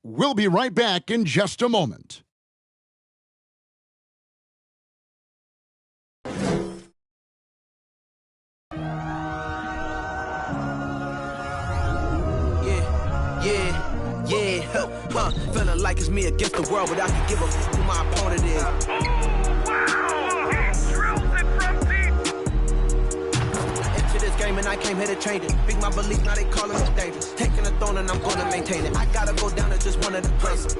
We'll be right back in just a moment. Feeling like it's me against the world, but I can give a f who my opponent is. Oh, wow! He drills it from deep. I entered this game and I came here to change it. Big my belief, now they calling me dangerous. Taking the throne and I'm gonna maintain it. I gotta go down to just one of the places.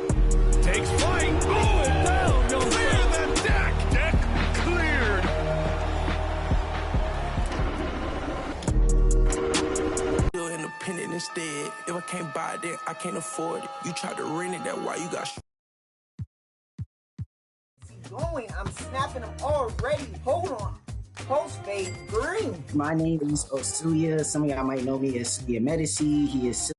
Takes flight. Going down. You'll clear the deck. Deck cleared. Still independent instead. If I can't buy it, then I can't afford it. You tried to rent it, that's why you got going. I'm snapping them already. Hold on. Post-fade green. My name is Osuya. Some of y'all might know me as Suya Medici. He is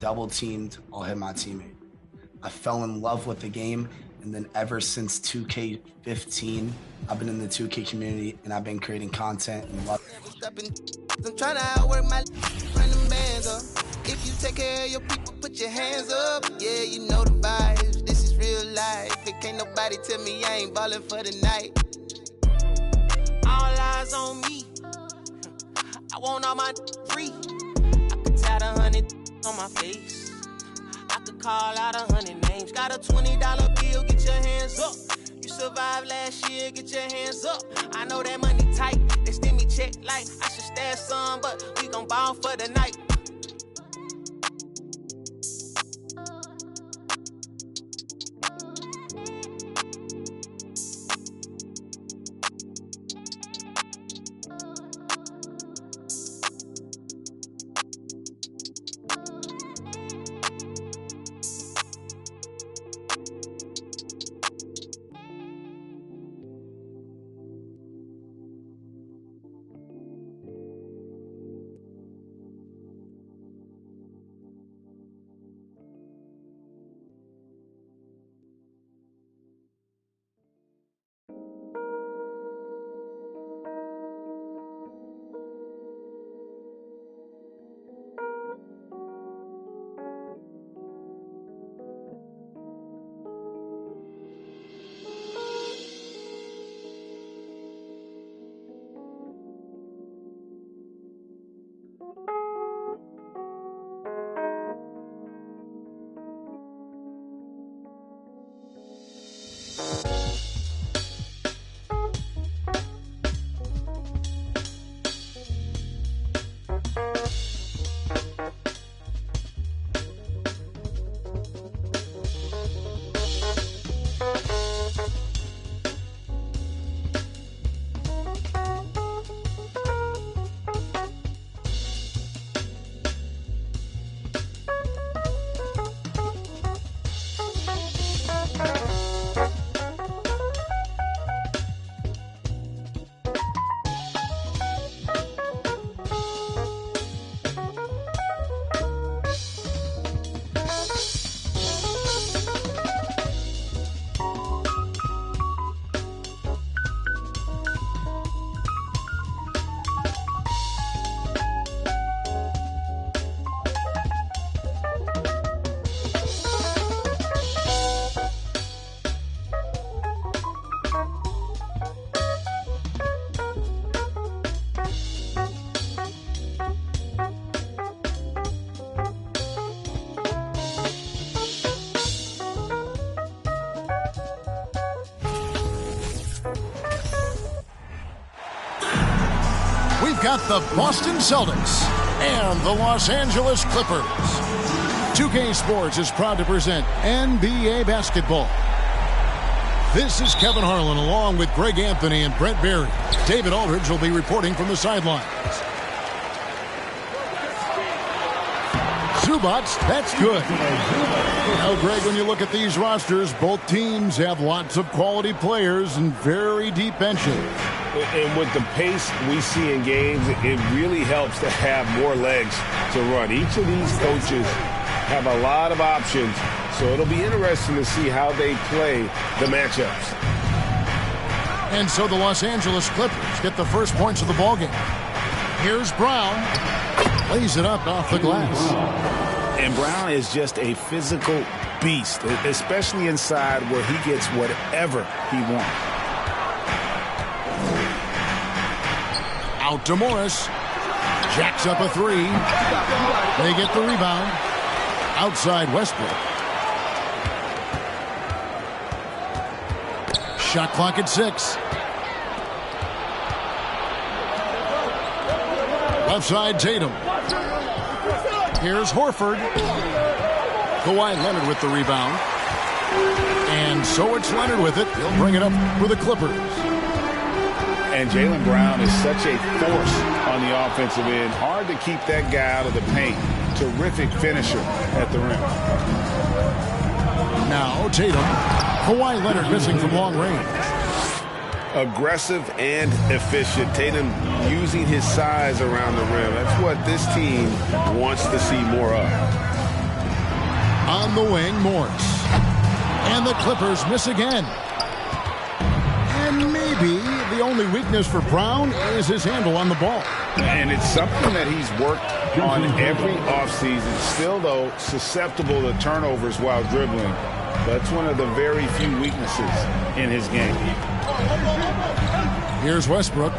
double teamed, I'll hit my teammate. I fell in love with the game, and then ever since 2K15, I've been in the 2K community and I've been creating content and love. I'm trying to outwork my run them bands up. If you take care of your people, put your hands up. Yeah, you know the vibes. This is real life. It can't nobody tell me I ain't ballin' for the night. All eyes on me. I want all my free. I could tie the 100 on my face. I could call out 100 names. Got a $20 bill, get your hands up. You survived last year, get your hands up. I know that money tight, they send me check like I should stash some, but we gon' ball for the night. Got the Boston Celtics and the Los Angeles Clippers. 2K Sports is proud to present NBA basketball. This is Kevin Harlan along with Greg Anthony and Brett Berry. David Aldridge will be reporting from the sidelines. Zubac, that's good. Now, Greg, when you look at these rosters, both teams have lots of quality players and very deep benches. And with the pace we see in games, it really helps to have more legs to run. Each of these coaches have a lot of options, so it'll be interesting to see how they play the matchups. And so the Los Angeles Clippers get the first points of the ballgame. Here's Brown. Lays it up off the glass. And Brown is just a physical beast, especially inside where he gets whatever he wants. Out to Morris. Jacks up a three. They get the rebound. Outside Westbrook. Shot clock at 6. Left side Tatum. Here's Horford. Kawhi Leonard with the rebound. And so it's Leonard with it. He'll bring it up for the Clippers. And Jaylen Brown is such a force on the offensive end. Hard to keep that guy out of the paint. Terrific finisher at the rim. Now Tatum. Kawhi Leonard missing from long range. Aggressive and efficient. Tatum using his size around the rim. That's what this team wants to see more of. On the wing, Morris. And the Clippers miss again. And maybe the only weakness for Brown is his handle on the ball. And it's something that he's worked on every offseason. Still, though, susceptible to turnovers while dribbling. That's one of the very few weaknesses in his game. Here's Westbrook.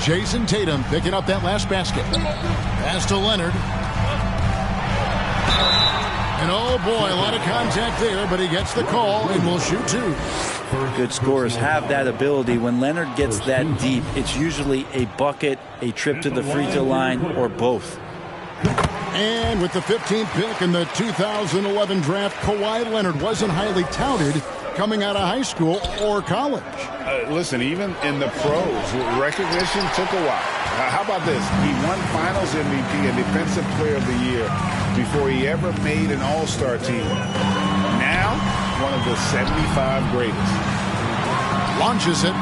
Jason Tatum picking up that last basket. Pass to Leonard. And oh boy, a lot of contact there, but he gets the call and will shoot two. Good scorers have that ability. When Leonard gets that deep, it's usually a bucket, a trip to the free throw line, or both. And with the 15th pick in the 2011 draft, Kawhi Leonard wasn't highly touted coming out of high school or college. Listen, even in the pros, recognition took a while. How about this? He won Finals MVP and Defensive Player of the Year before he ever made an All-Star team. Now, one of the 75 greatest. Launches it.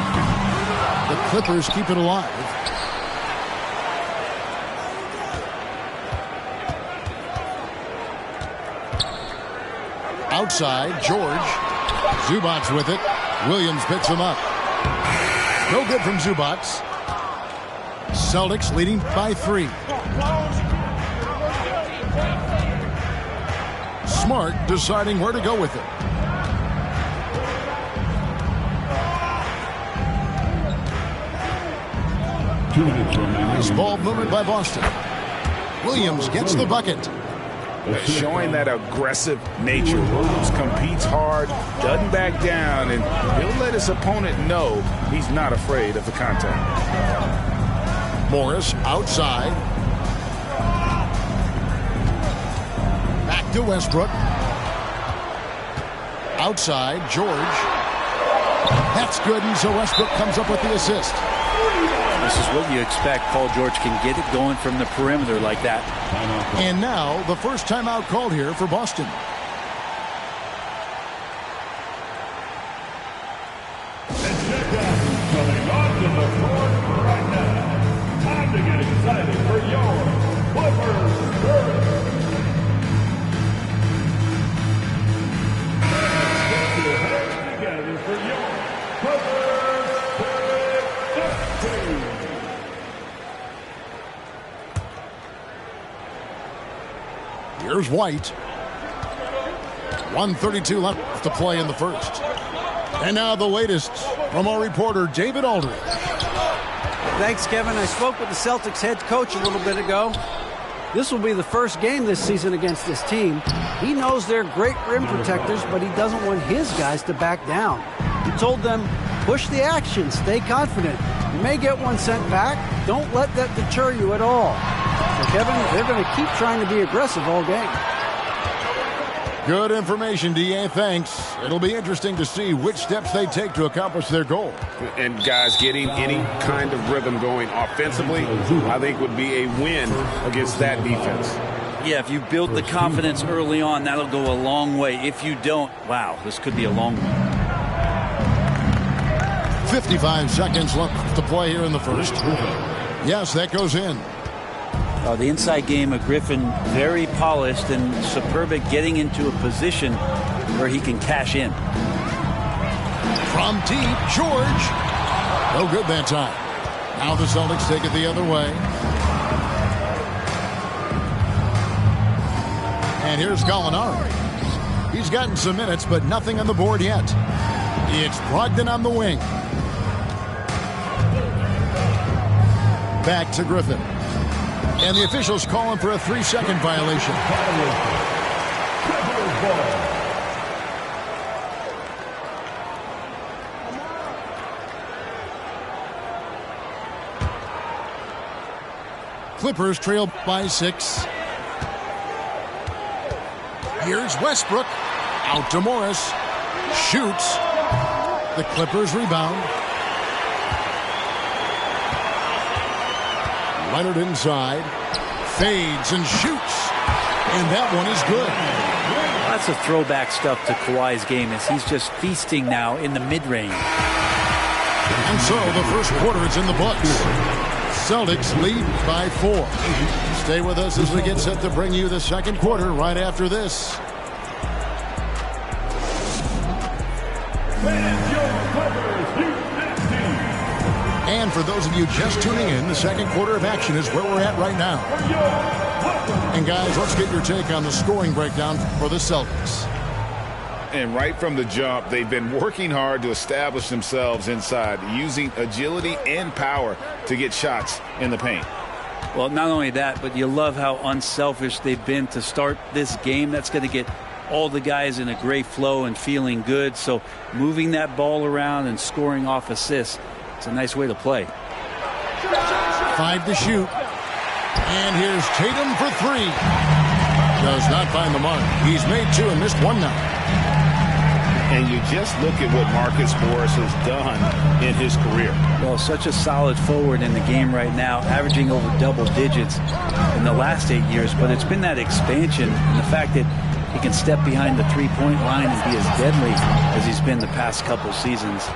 The Clippers keep it alive. Outside, George. Zubac's with it. Williams picks him up. No good from Zubac. Celtics leading by 3. Smart deciding where to go with it. Nice ball movement by Boston. Williams gets the bucket. Showing that aggressive nature. Williams competes hard, doesn't back down, and he'll let his opponent know he's not afraid of the contact. Morris outside. Back to Westbrook. Outside, George. That's good, and so Westbrook comes up with the assist. This is what you expect. Paul George can get it going from the perimeter like that. And now the first timeout called here for Boston. Coming onto the court right now. Time to get excited for your Clippers first. Let's get your hands together for your Clippers first. Here's White. 1:32 left to play in the first. And now the latest from our reporter, David Aldridge. Thanks, Kevin. I spoke with the Celtics head coach a little bit ago. This will be the first game this season against this team. He knows they're great rim protectors, but he doesn't want his guys to back down. He told them, push the action, stay confident. You may get one sent back. Don't let that deter you at all. So, Kevin, they're going to keep trying to be aggressive all game. Good information, D.A. Thanks. It'll be interesting to see which steps they take to accomplish their goal. And guys, getting any kind of rhythm going offensively, I think would be a win against that defense. Yeah, if you build the confidence early on, that'll go a long way. If you don't, wow, this could be a long one. 55 seconds left to play here in the first. Yes, that goes in. The inside game of Griffin, very polished and superb at getting into a position where he can cash in. From deep, George. No good that time. Now the Celtics take it the other way. And here's Gallinari. He's gotten some minutes, but nothing on the board yet. It's Brogdon on the wing. Back to Griffin. And the officials calling for a 3-second violation. Clippers trail by 6. Here's Westbrook. Out to Morris. Shoots. The Clippers rebound. Leonard inside, fades and shoots, and that one is good. That's a throwback stuff to Kawhi's game as he's just feasting now in the mid-range. And so the first quarter is in the books. Celtics lead by 4. Stay with us as we get set to bring you the second quarter right after this. And for those of you just tuning in, the second quarter of action is where we're at right now. And guys, let's get your take on the scoring breakdown for the Celtics. And right from the jump, they've been working hard to establish themselves inside, using agility and power to get shots in the paint. Well, not only that, but you love how unselfish they've been to start this game. That's going to get all the guys in a great flow and feeling good. So moving that ball around and scoring off assists, it's a nice way to play. 5 to shoot. And here's Tatum for 3. Does not find the mark. He's made 2 and missed 1 now. And you just look at what Marcus Morris has done in his career. Well, such a solid forward in the game right now, averaging over double digits in the last 8 years. But it's been that expansion and the fact that he can step behind the three-point line and be as deadly as he's been the past couple seasons.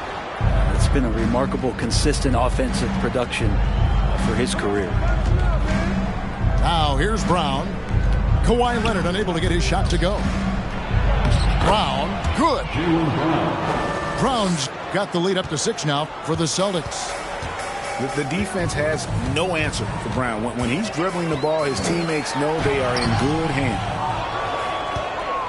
It's been a remarkable, consistent offensive production for his career. Now here's Brown. Kawhi Leonard unable to get his shot to go. Brown, good. Brown's got the lead up to 6 now for the Celtics. The defense has no answer for Brown. When he's dribbling the ball, his teammates know they are in good hands.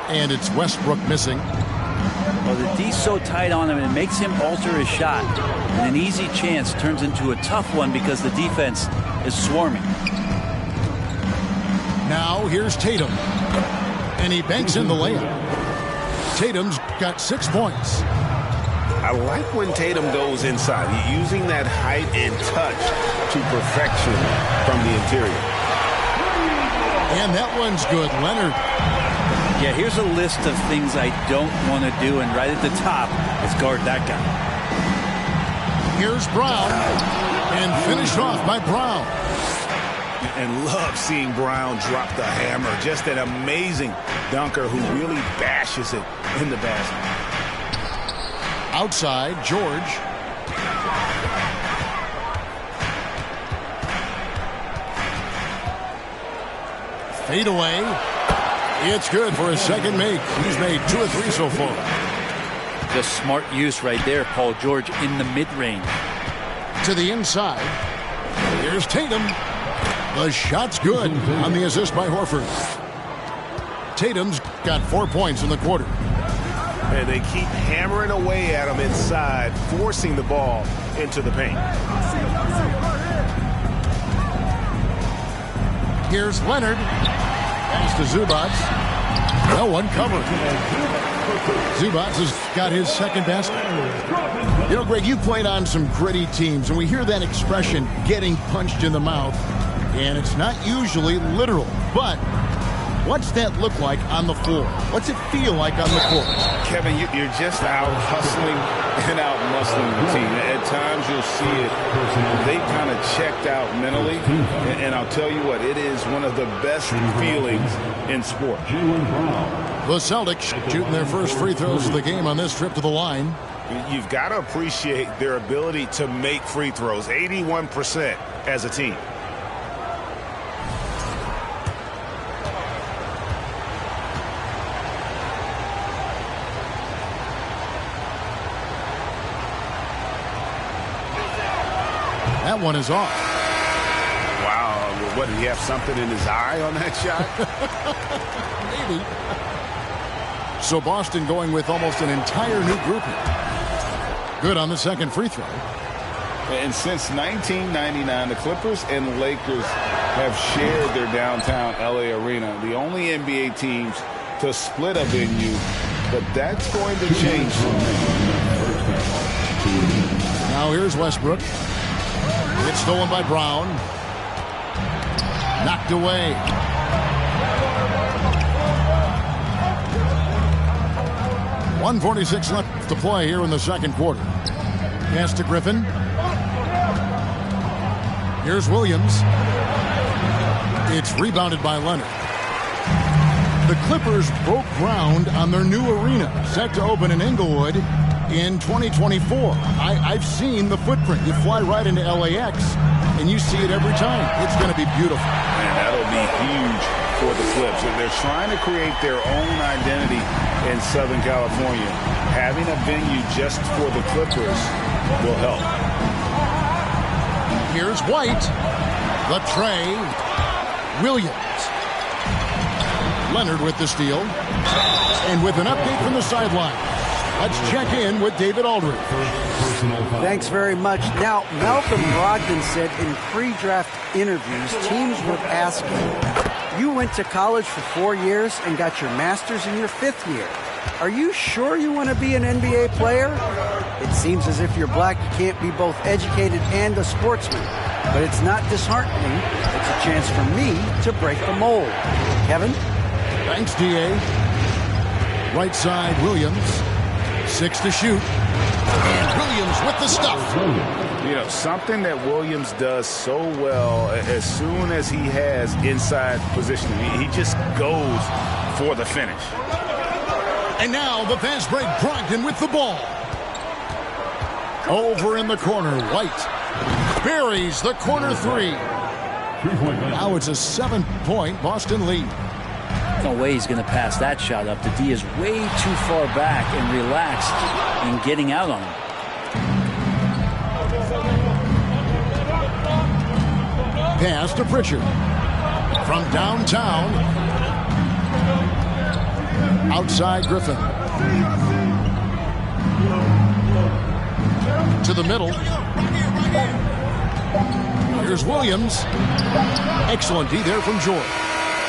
And it's Westbrook missing. Well, the D's so tight on him, and it makes him alter his shot. And an easy chance turns into a tough one because the defense is swarming. Now here's Tatum. And he banks in the layup. Tatum's got 6 points. I like when Tatum goes inside. He's using that height and touch to perfection from the interior. And that one's good. Leonard. Yeah, here's a list of things I don't want to do, and right at the top is guard that guy. Here's Brown. And finished off by Brown. And love seeing Brown drop the hammer. Just an amazing dunker who really bashes it in the basket. Outside, George. Fade away. It's good for his second make. He's made 2 or 3 so far. Just smart use right there, Paul George, in the mid-range. To the inside. Here's Tatum. The shot's good on the assist by Horford. Tatum's got 4 points in the quarter. And they keep hammering away at him inside, forcing the ball into the paint. Here's Leonard. Pass to Zubac. No one covered. Zubac has got his second basket. You know, Greg, you played on some gritty teams, and we hear that expression, getting punched in the mouth. And it's not usually literal, but what's that look like on the floor? What's it feel like on the court? Kevin, you're just out hustling and out muscling the team. At times you'll see it. They've kind of checked out mentally. And I'll tell you what, it is one of the best feelings in sport. The Celtics shooting their first free throws of the game on this trip to the line. You've got to appreciate their ability to make free throws. 81% as a team. That one is off. Wow. What, did he have something in his eye on that shot? Maybe. So Boston going with almost an entire new grouping. Good on the second free throw. And since 1999, the Clippers and Lakers have shared their downtown LA arena. The only NBA teams to split a venue, but that's going to change soon. Now here's Westbrook. It's stolen by Brown. Knocked away. .146 left to play here in the second quarter. Pass to Griffin. Here's Williams. It's rebounded by Leonard. The Clippers broke ground on their new arena, set to open in Inglewood in 2024. I've seen the footprint. You fly right into LAX, and you see it every time. It's going to be beautiful. And that'll be huge for the Clips. And they're trying to create their own identity in Southern California. Having a venue just for the Clippers will help. Here's White. The tray. Williams. Leonard with the steal. And with an update from the sideline, let's check in with David Aldridge. personal foul. Thanks very much. Now, Malcolm Brogdon said in pre-draft interviews, teams would ask him, you went to college for 4 years and got your master's in your 5th year. Are you sure you want to be an NBA player? It seems as if you're black, you can't be both educated and a sportsman. But it's not disheartening. It's a chance for me to break the mold. Kevin? Thanks, D.A. Right side, Williams. 6 to shoot. And Williams with the stuff. You know, something that Williams does so well as soon as he has inside positioning, he just goes for the finish. And now the fast break, Brogdon with the ball. Over in the corner, White buries the corner 3. Now it's a 7-point Boston lead. No way he's going to pass that shot up. The D is way too far back and relaxed in getting out on him. Pass to Pritchard. From downtown. Outside Griffin. To the middle. Here's Williams. Excellent D there from George.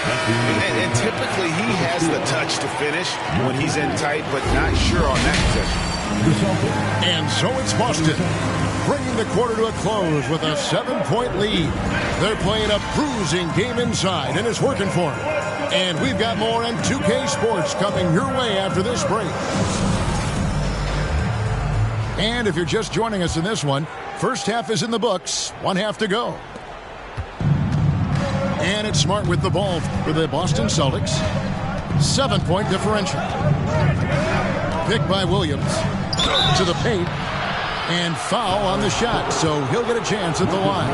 And typically he has the touch to finish when he's in tight, but not sure on that possession. And so it's Boston, bringing the quarter to a close with a 7-point lead. They're playing a bruising game inside, and it's working for them. And we've got more on 2K Sports coming your way after this break. And if you're just joining us in this one, first half is in the books, 1 half to go. And it's Smart with the ball for the Boston Celtics. 7-point differential. Picked by Williams. To the paint. And foul on the shot. So he'll get a chance at the line.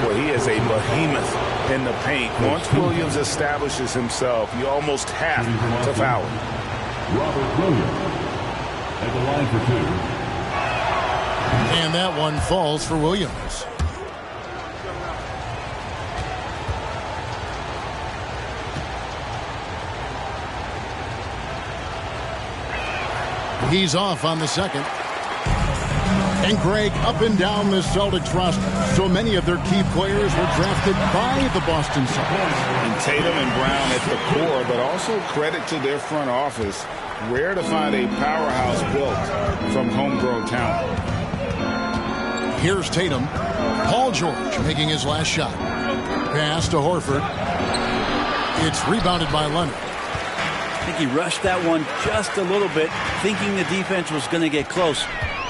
Well, he is a behemoth in the paint. Once Williams establishes himself, you almost have to foul him. Robert Williams at the line for 2. And that one falls for Williams. He's off on the second. And Greg, up and down the Celtics roster, so many of their key players were drafted by the Boston Celtics. And Tatum and Brown at the core, but also credit to their front office. Rare to find a powerhouse built from homegrown talent. Here's Tatum. Paul George making his last shot. Pass to Horford. It's rebounded by Leonard. I think he rushed that one just a little bit, thinking the defense was going to get close.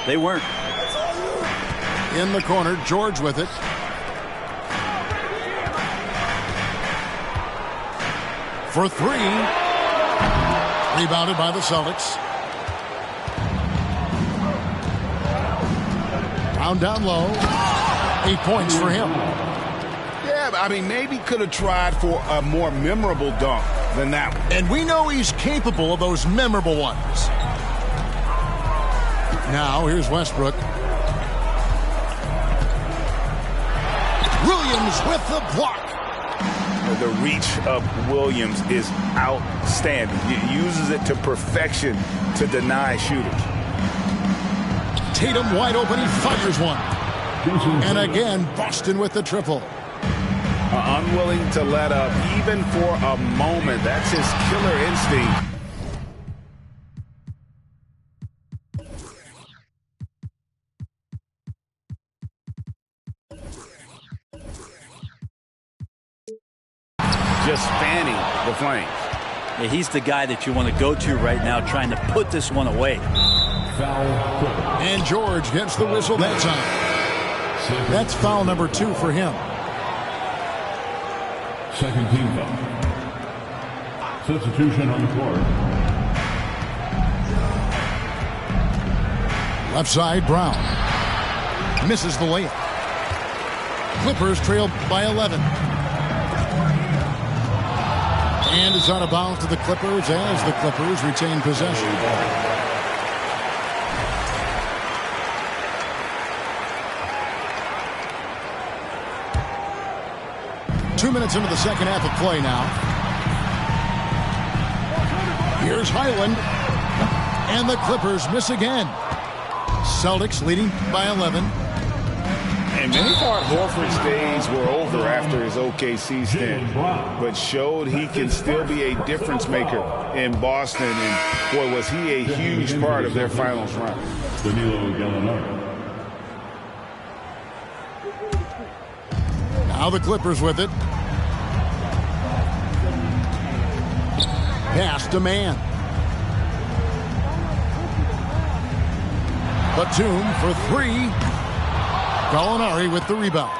They weren't. In the corner, George with it. For 3. Rebounded by the Celtics. Brown down low. 8 points for him. Yeah, I mean, maybe could have tried for a more memorable dunk than that one. And we know he's capable of those memorable ones. Now, here's Westbrook. Williams with the block. The reach of Williams is outstanding. He uses it to perfection to deny shooters. Tatum wide open. He fires one. And again, Boston with the triple. Unwilling to let up even for a moment. That's his killer instinct. Just fanning the flames. Yeah, he's the guy that you want to go to right now, trying to put this one away. And George gets the whistle that time. That's foul number 2 for him. Second team foul. Substitution on the court. Left side, Brown. Misses the layup. Clippers trail by 11. And it's out of bounds to the Clippers as the Clippers retain possession. Two minutes into the second half of play now. Here's Highland. And the Clippers miss again. Celtics leading by 11. And many thought Horford's days were over after his OKC stint, but showed he can still be a difference maker in Boston. And boy, was he a huge part of their finals run. Danilo Gallinari. Now the Clippers with it. Pass to man. Batum for three. Gallinari with the rebound.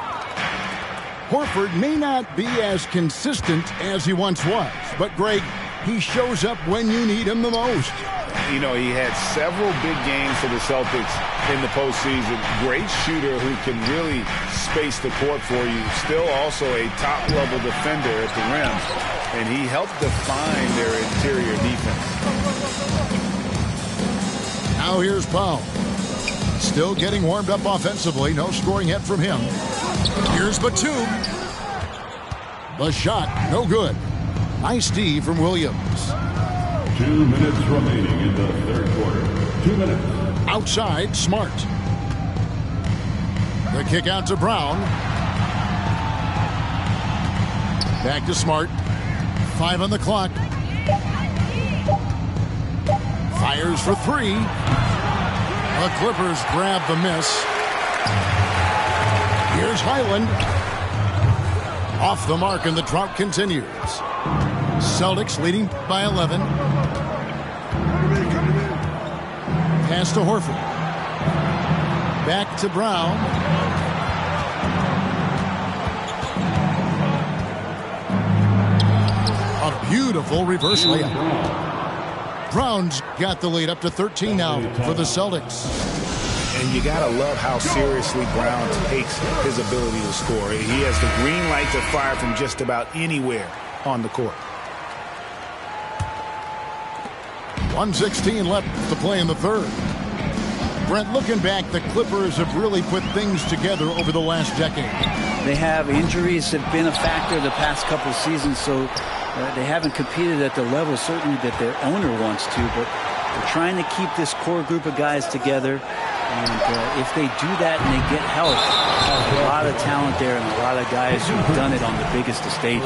Horford may not be as consistent as he once was, but Greg, he shows up when you need him the most. You know, he had several big games for the Celtics in the postseason. Great shooter who can really space the court for you. Still also a top-level defender at the rim, and he helped define their interior defense. Now here's Powell. Still getting warmed up offensively. No scoring yet from him. Here's Batum. The shot, no good. Nice D from Williams. 2 minutes remaining in the third quarter. 2 minutes. Outside, Smart. The kick out to Brown. Back to Smart. 5 on the clock. Fires for three. The Clippers grab the miss. Here's Highland. Off the mark, and the drought continues. Celtics leading by 11. Pass to Horford. Back to Brown. A beautiful reverse layup. Brown's got the lead up to 13 now for the Celtics. And you got to love how seriously Brown takes his ability to score. He has the green light to fire from just about anywhere on the court. 1:16 left to play in the third. Brent, looking back, the Clippers have really put things together over the last decade. They have. Injuries have been a factor the past couple of seasons, so they haven't competed at the level certainly that their owner wants to, but they're trying to keep this core group of guys together. And if they do that and they get help, there's a lot of talent there and a lot of guys who've done it on the biggest of stages.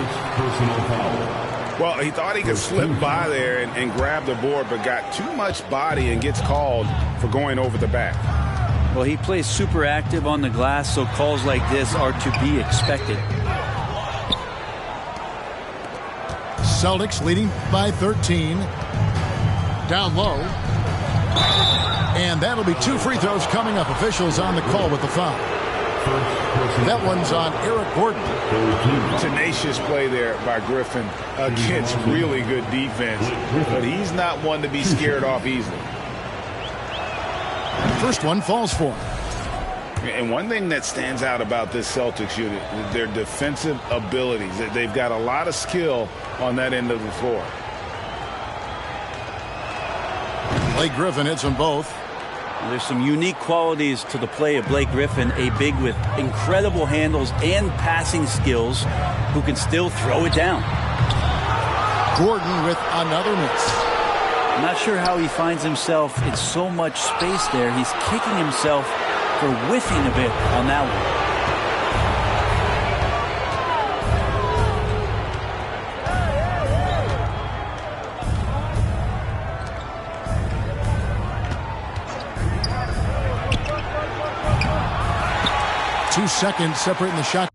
Well, he thought he could slip by there and grab the board, but got too much body and gets called for going over the back. Well, he plays super active on the glass, so calls like this are to be expected. Celtics leading by 13. Down low. And that'll be 2 free throws coming up. Officials on the call with the foul. That one's on Eric Gordon. Tenacious play there by Griffin against really good defense. But he's not one to be scared off easily. First one falls for him. And one thing that stands out about this Celtics unit, their defensive abilities. They've got a lot of skill on that end of the floor. Blake Griffin hits them both. There's some unique qualities to the play of Blake Griffin, a big with incredible handles and passing skills who can still throw it down. Gordon with another miss. I'm not sure how he finds himself in so much space there. He's kicking himself for whiffing a bit on that one. 2 seconds separating the shot.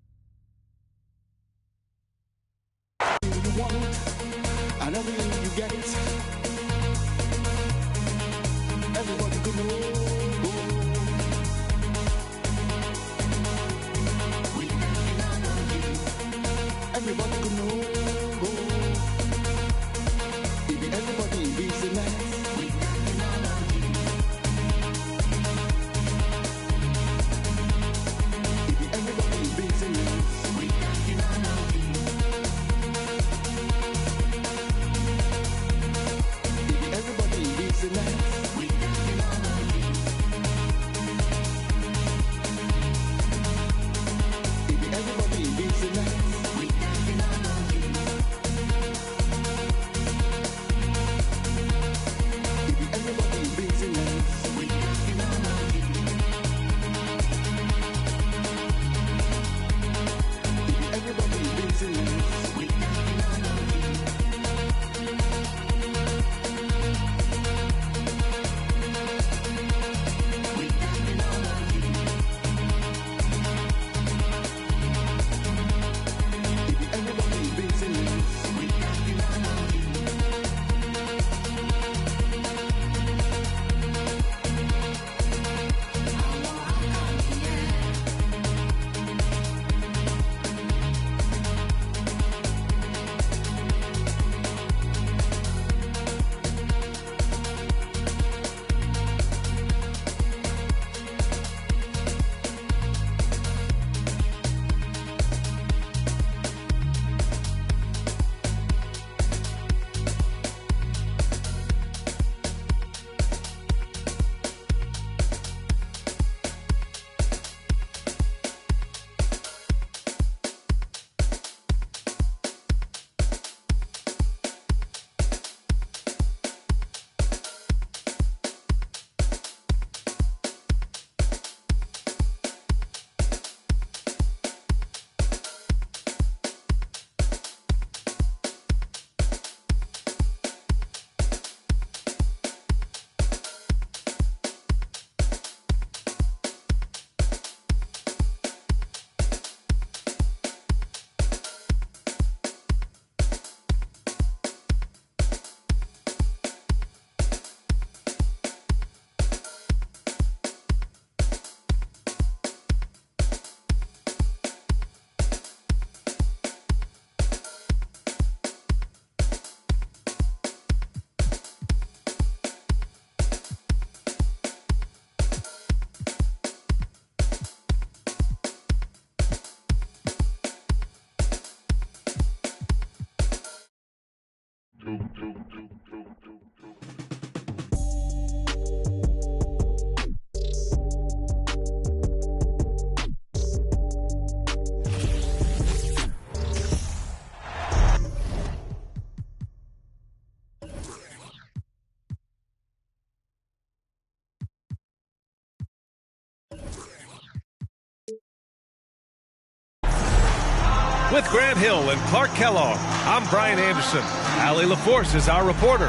With Grant Hill and Clark Kellogg, I'm Brian Anderson. Allie LaForce is our reporter.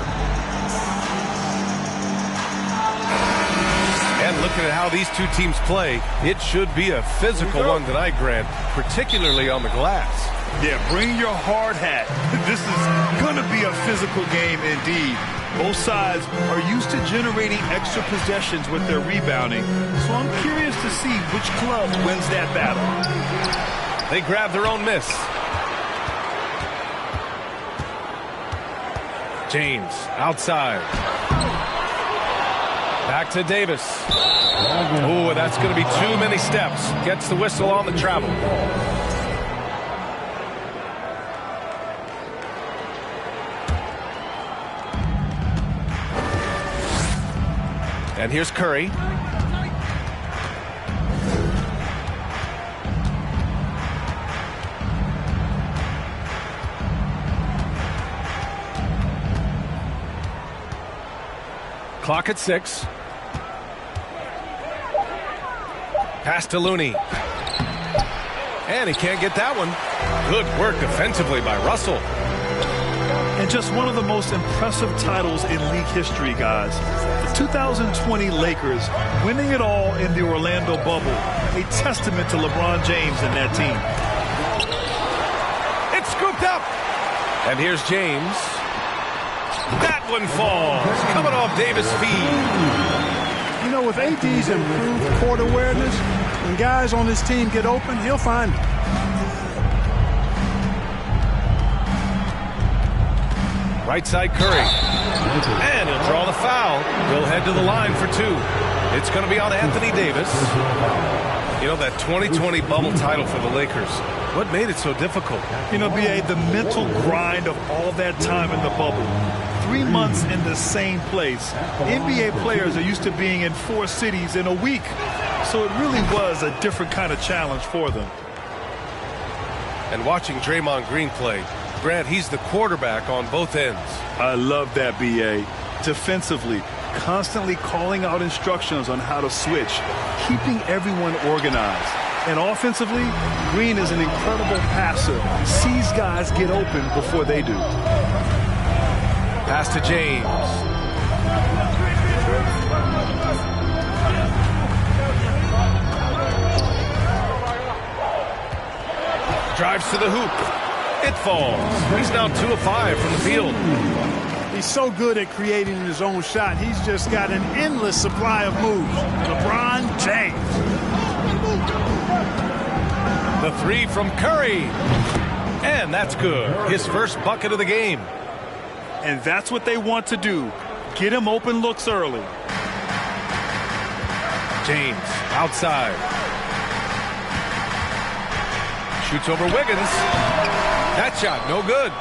And looking at how these two teams play, it should be a physical one tonight, Grant, particularly on the glass. Yeah, bring your hard hat. This is going to be a physical game indeed. Both sides are used to generating extra possessions with their rebounding, so I'm curious to see which club wins that battle. They grab their own miss. James outside. Back to Davis. Ooh, that's going to be too many steps. Gets the whistle on the travel. And here's Curry. Clock at 6. Pass to Looney. And he can't get that one. Good work defensively by Russell. And just one of the most impressive titles in league history, guys. The 2020 Lakers winning it all in the Orlando bubble. A testament to LeBron James and that team. It's scooped up. And here's James. That one falls. Coming off Davis' feed. You know, with AD's improved court awareness, when guys on his team get open, he'll find them. Right side Curry. And he'll draw the foul. He'll head to the line for 2. It's going to be on Anthony Davis. You know, that 2020 bubble title for the Lakers. What made it so difficult? You know, B.A., the mental grind of all that time in the bubble. 3 months in the same place. NBA players are used to being in 4 cities in a week. So it really was a different kind of challenge for them. And watching Draymond Green play, Grant, he's the quarterback on both ends. I love that, B.A. Defensively, constantly calling out instructions on how to switch, keeping everyone organized. And offensively, Green is an incredible passer. Sees guys get open before they do. Pass to James. Drives to the hoop. It falls. He's now 2 of 5 from the field. He's so good at creating his own shot. He's just got an endless supply of moves. LeBron James. The 3 from Curry. And that's good. His first bucket of the game. And that's what they want to do. Get him open looks early. James outside. Shoots over Wiggins. That shot, no good.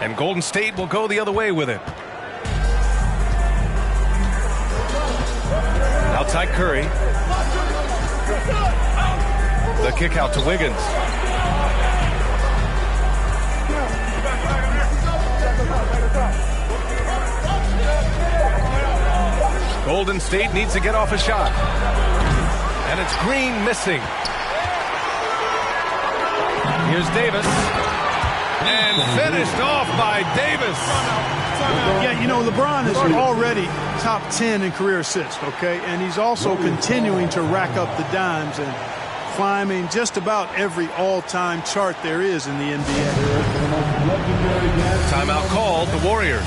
And Golden State will go the other way with it. Outside Curry. The kick out to Wiggins. Golden State needs to get off a shot. And it's Green missing. Here's Davis. And finished off by Davis. Yeah, you know, LeBron is already top 10 in career assists, okay? And he's also continuing to rack up the dimes and climbing just about every all-time chart there is in the NBA. Timeout called, the Warriors.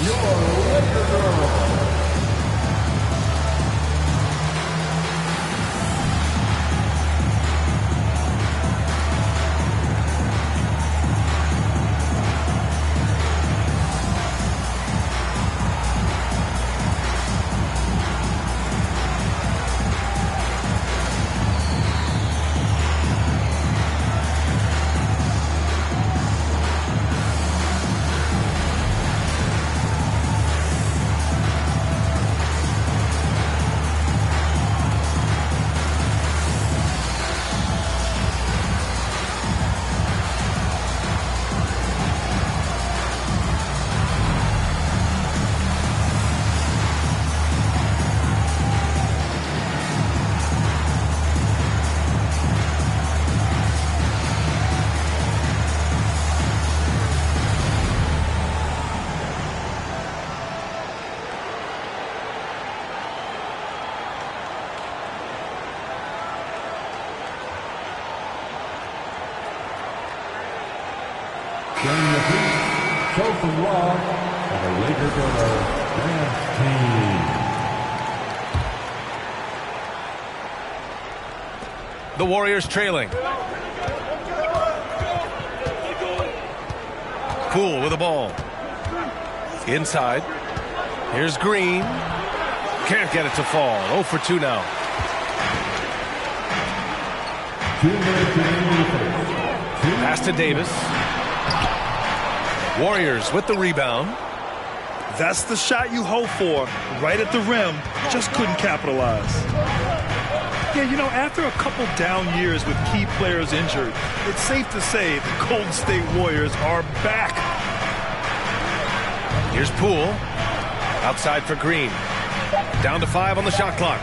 Standing the feet, show some love for the Laker Girls dance team. The Warriors trailing. Poole with the ball. Inside. Here's Green. Can't get it to fall. 0 for 2 now. 2 minutes remaining. Pass to Davis. Warriors with the rebound. That's the shot you hope for. Right at the rim. Just couldn't capitalize. Yeah, you know, after a couple down years with key players injured, it's safe to say the Golden State Warriors are back. Here's Poole. Outside for Green. Down to 5 on the shot clock.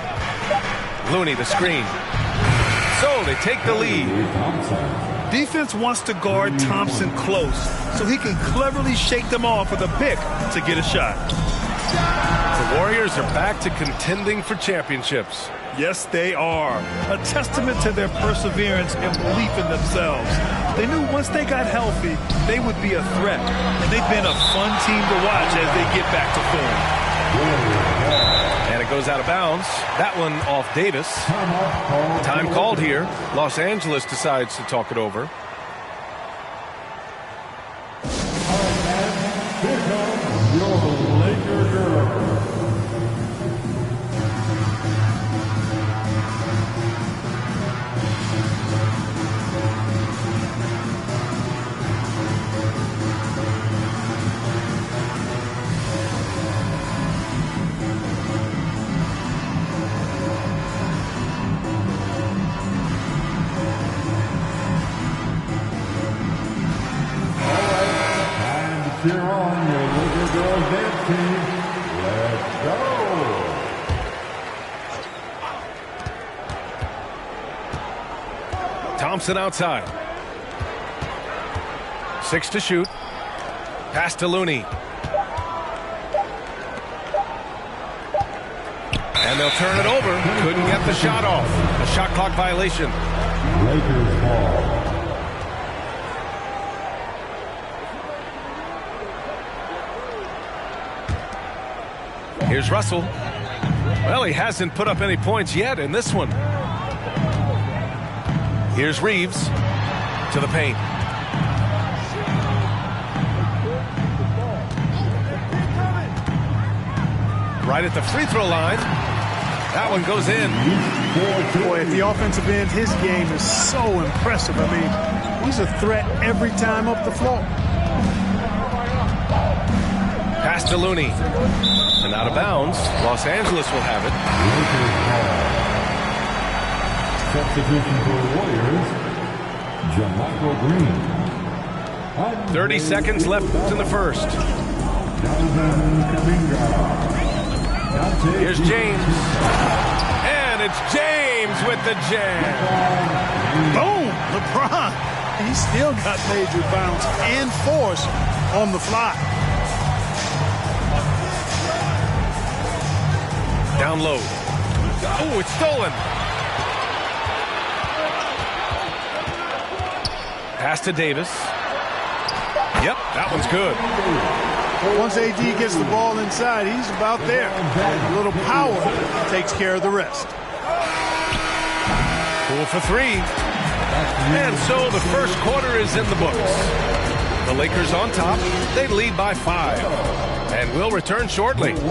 Looney the screen. So they take the lead. Defense wants to guard Thompson close so he can cleverly shake them off with a pick to get a shot. The Warriors are back to contending for championships. Yes, they are. A testament to their perseverance and belief in themselves. They knew once they got healthy, they would be a threat. And they've been a fun team to watch as they get back to form. And it goes out of bounds. That one off Davis. Time called here. Los Angeles decides to talk it over. Here comes your Laker Girls. Cheer on your Laker Girls dance team. Let's go. Thompson outside. 6 to shoot. Pass to Looney. And they'll turn it over. Couldn't get the shot off. A shot clock violation. Lakers ball. Here's Russell. Well, he hasn't put up any points yet in this one. Here's Reeves to the paint. Right at the free throw line. That one goes in. Boy, at the offensive end, his game is so impressive. I mean, he's a threat every time up the floor. Pass to Looney. And out of bounds. Los Angeles will have it. Substitution for the Warriors, Jamichael Green. 30 seconds left in the first. Here's James. And it's James with the jam. Boom! LeBron. He still got major bounce and force on the fly. Down low. Oh, it's stolen. Pass to Davis. Yep, that one's good. Once AD gets the ball inside, he's about there. A little power takes care of the rest. Poole for 3. And so the first quarter is in the books. The Lakers on top. They lead by 5. And we'll return shortly. 7.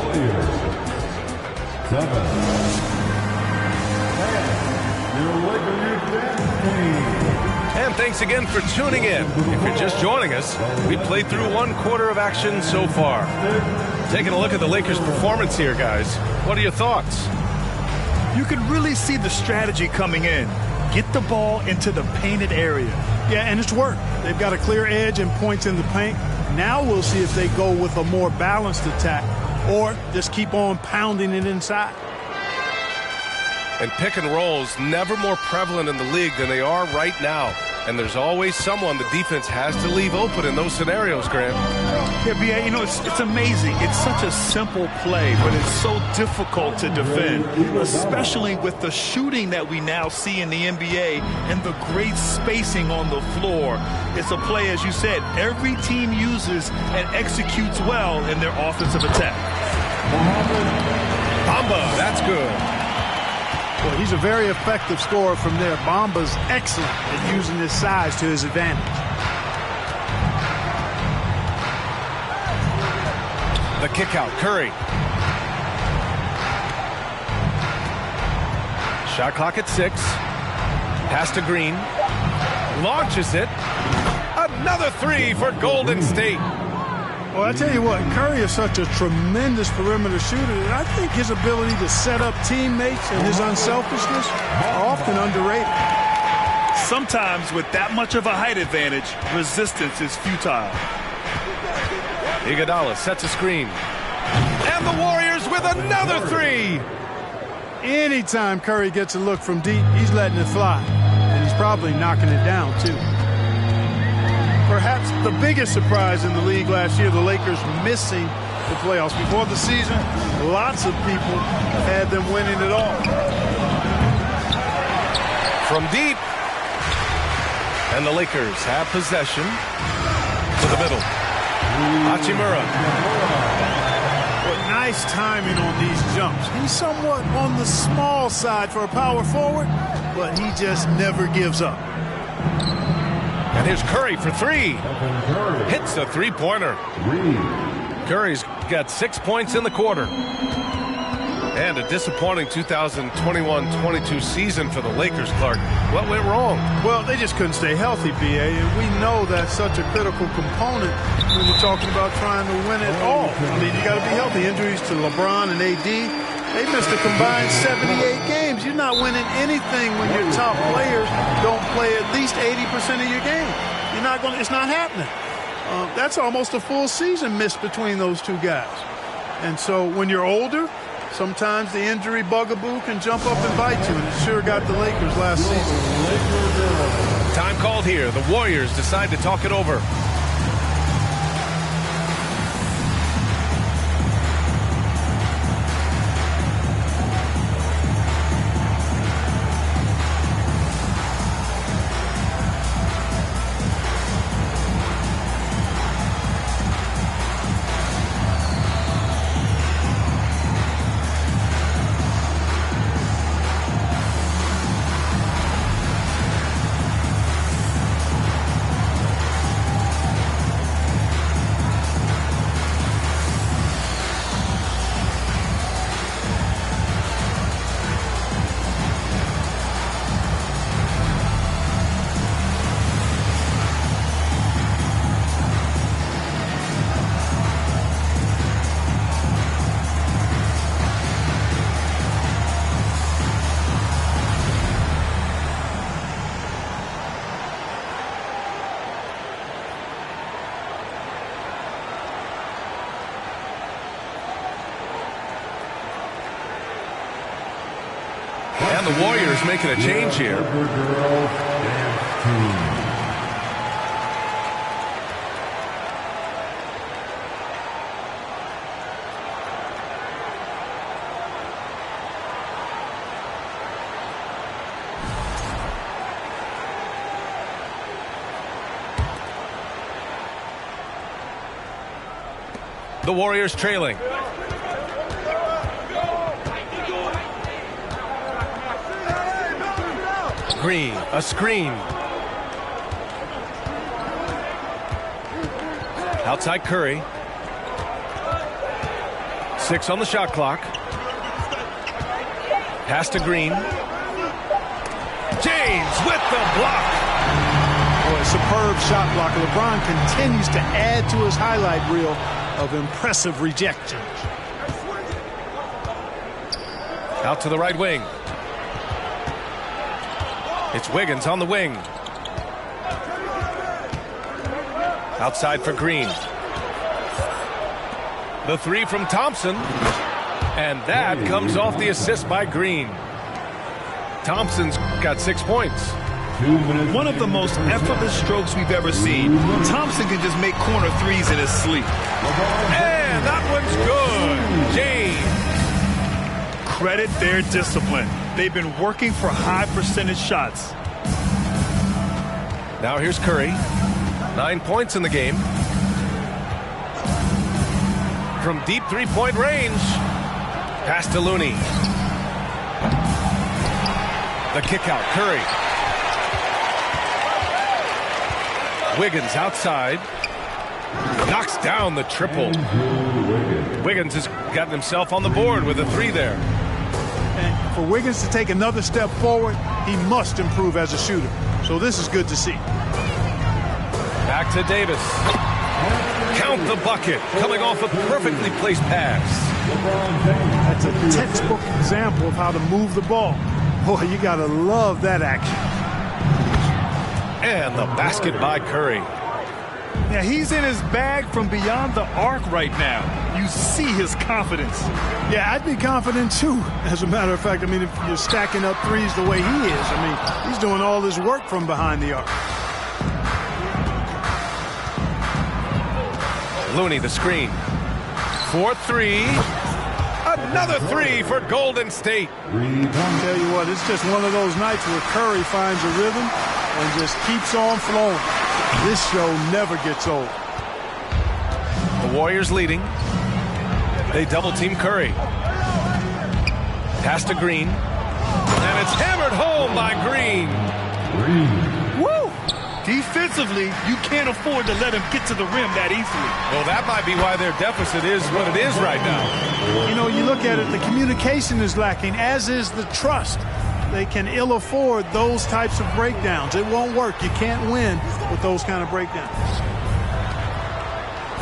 And thanks again for tuning in. If you're just joining us, we played through 1 quarter of action so far. Taking a look at the Lakers' performance here, guys. What are your thoughts? You can really see the strategy coming in. Get the ball into the painted area. Yeah, and it's worked. They've got a clear edge and points in the paint. Now we'll see if they go with a more balanced attack or just keep on pounding it inside. And pick and rolls never more prevalent in the league than they are right now. And there's always someone the defense has to leave open in those scenarios, Grant. Yeah, B.A., you know, it's amazing. It's such a simple play, but it's so difficult to defend, especially with the shooting that we now see in the NBA and the great spacing on the floor. It's a play, as you said, every team uses and executes well in their offensive attack. Bamba, that's good. Well, he's a very effective scorer from there. Bamba's excellent at using his size to his advantage. The kick out, Curry. Shot clock at 6. Pass to Green. Launches it. Another 3 for Golden State. Well, I tell you what, Curry is such a tremendous perimeter shooter that I think his ability to set up teammates and his unselfishness are often underrated. Sometimes with that much of a height advantage, resistance is futile. Iguodala sets a screen. And the Warriors with another 3. Anytime Curry gets a look from deep, he's letting it fly. And he's probably knocking it down, too. Perhaps the biggest surprise in the league last year, the Lakers missing the playoffs. Before the season, lots of people had them winning it all. From deep. And the Lakers have possession to the middle. Hachimura. Well, nice timing on these jumps. He's somewhat on the small side for a power forward, but he just never gives up. And here's Curry for 3. Hits a three-pointer. Curry's got 6 points in the quarter. And a disappointing 2021-22 season for the Lakers, Clark. What went wrong? Well, they just couldn't stay healthy, B.A., and we know that's such a critical component when you're talking about trying to win it all. I mean, you got to be healthy. Injuries to LeBron and A.D., they missed a combined 78 games. You're not winning anything when your top players don't play at least 80% of your game. You're not going. It's not happening. That's almost a full season missed between those two guys. And so when you're older, sometimes the injury bugaboo can jump up and bite you, and it sure got the Lakers last season. Time called here. The Warriors decide to talk it over. And the Warriors making a change here. The Warriors trailing. Green, a screen. Outside Curry. 6 on the shot clock. Pass to Green. James with the block. Boy, a superb shot block. LeBron continues to add to his highlight reel of impressive rejections. Out to the right wing. It's Wiggins on the wing. Outside for Green. The 3 from Thompson. And that comes off the assist by Green. Thompson's got 6 points. One of the most effortless strokes we've ever seen. Thompson can just make corner threes in his sleep. And that one's good. James. Credit their discipline. They've been working for high percentage shots. Now here's Curry. 9 points in the game. From deep three-point range. Pass to Looney. The kick out. Curry. Wiggins outside. Knocks down the triple. Wiggins has gotten himself on the board with a 3 there. And for Wiggins to take another step forward, he must improve as a shooter. So this is good to see. Back to Davis. Count the bucket. Coming off a perfectly placed pass. That's a textbook example of how to move the ball. Boy, you got to love that action. And the basket by Curry. Yeah, he's in his bag from beyond the arc right now. You see his confidence. Yeah, I'd be confident too. As a matter of fact, I mean, if you're stacking up threes the way he is, I mean, he's doing all his work from behind the arc. Looney, the screen. 4-3. Another 3 for Golden State. I'll tell you what, it's just one of those nights where Curry finds a rhythm and just keeps on flowing. This show never gets old. The Warriors leading. They double-team Curry. Pass to Green. And it's hammered home by Green. Woo! Defensively, you can't afford to let him get to the rim that easily. Well, that might be why their deficit is what it is right now. You know, you look at it, the communication is lacking, as is the trust. They can ill afford those types of breakdowns. It won't work. You can't win with those kind of breakdowns.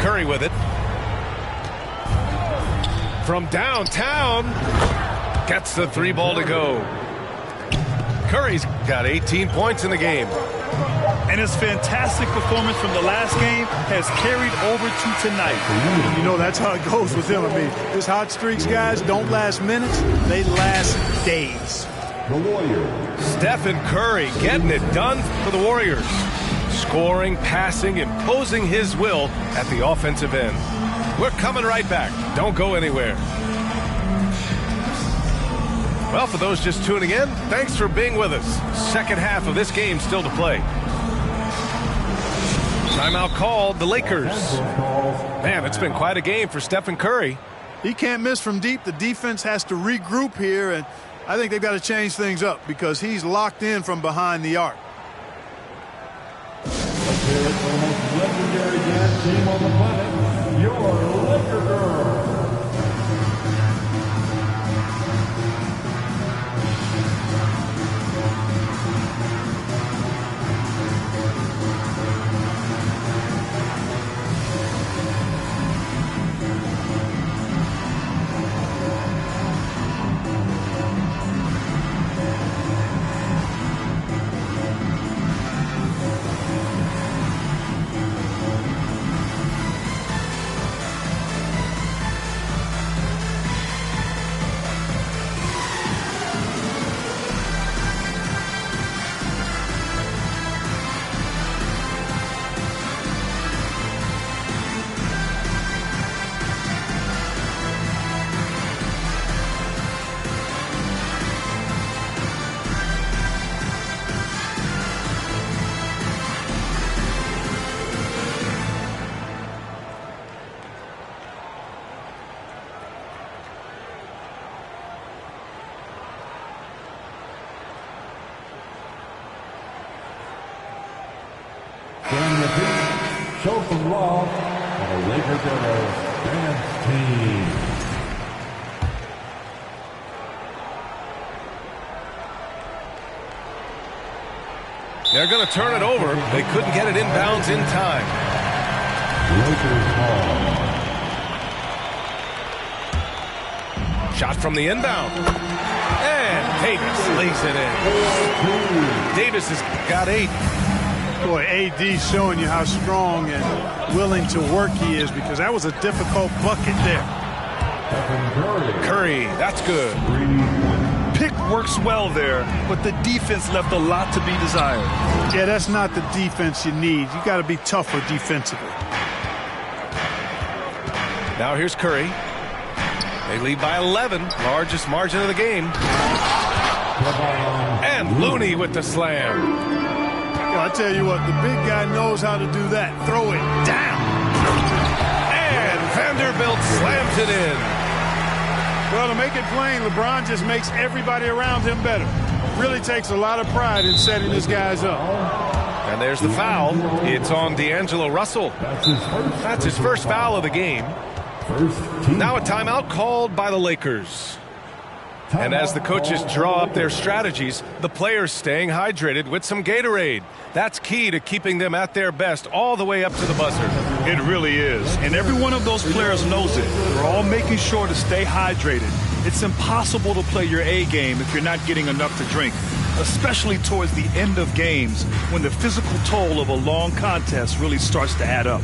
Curry with it. From downtown. Gets the 3 ball to go. Curry's got 18 points in the game. And his fantastic performance from the last game has carried over to tonight. You know, that's how it goes with him. I mean, his hot streaks, guys, don't last minutes. They last days. The Warriors. Stephen Curry getting it done for the Warriors. Scoring, passing, imposing his will at the offensive end. We're coming right back. Don't go anywhere. Well, for those just tuning in, thanks for being with us. Second half of this game still to play. Timeout called, the Lakers. Man, it's been quite a game for Stephen Curry. He can't miss from deep. The defense has to regroup here, and I think they've got to change things up because he's locked in from behind the arc. Let's hear it for the most legendary dance team on the planet, your Laker Girls. Show some love for the Laker Girls dance team. They're going to turn it over. They couldn't get it inbounds in time. Lakers ball. Shot from the inbound. And Davis lays it in. Davis has got 8. Boy, AD showing you how strong and willing to work he is, because that was a difficult bucket there. Curry, that's good. Pick kick works well there, but the defense left a lot to be desired. Yeah, that's not the defense you need. You got to be tougher defensively. Now here's Curry. They lead by 11, largest margin of the game. And Looney with the slam. I tell you what, the big guy knows how to do that. Throw it down. And Vanderbilt slams it in. Well, to make it plain, LeBron just makes everybody around him better. Really takes a lot of pride in setting his guys up. And there's the foul. It's on D'Angelo Russell. That's his first foul of the game. Now a timeout called by the Lakers. And as the coaches draw up their strategies, the players staying hydrated with some Gatorade. That's key to keeping them at their best all the way up to the buzzer. It really is. And every one of those players knows it. They're all making sure to stay hydrated. It's impossible to play your A game if you're not getting enough to drink, especially towards the end of games when the physical toll of a long contest really starts to add up.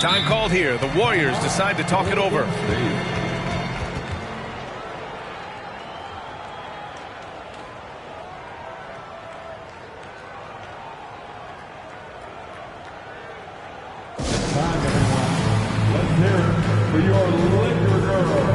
Time called here. The Warriors decide to talk it over. Time, everyone. Let's hear it for your Laker girl.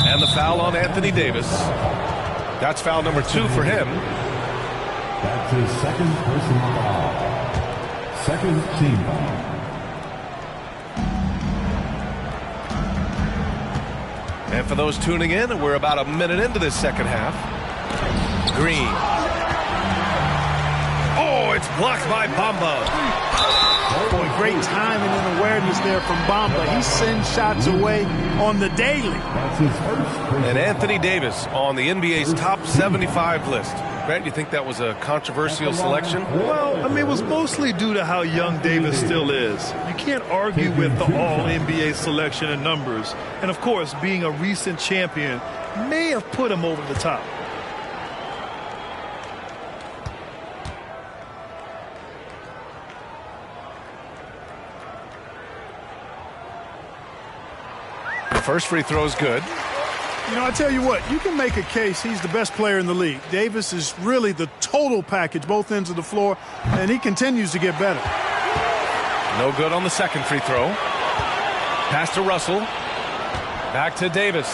And the foul on Anthony Davis. That's foul number 2 for him. That's his second personal foul. Second team foul. And for those tuning in, we're about a minute into this second half. Green. Oh, it's blocked by Bamba. Boy, great timing and awareness there from Bamba. He sends shots away on the daily. That's his first. And Anthony Davis on the NBA's top 75 list. Grant, you think that was a controversial selection? Well, I mean, it was mostly due to how young Davis still is. You can't argue with the all-NBA selection and numbers. And, of course, being a recent champion may have put him over the top. The first free throw is good. You know, I tell you what, you can make a case he's the best player in the league. Davis is really the total package, both ends of the floor, and he continues to get better. No good on the second free throw. Pass to Russell. Back to Davis.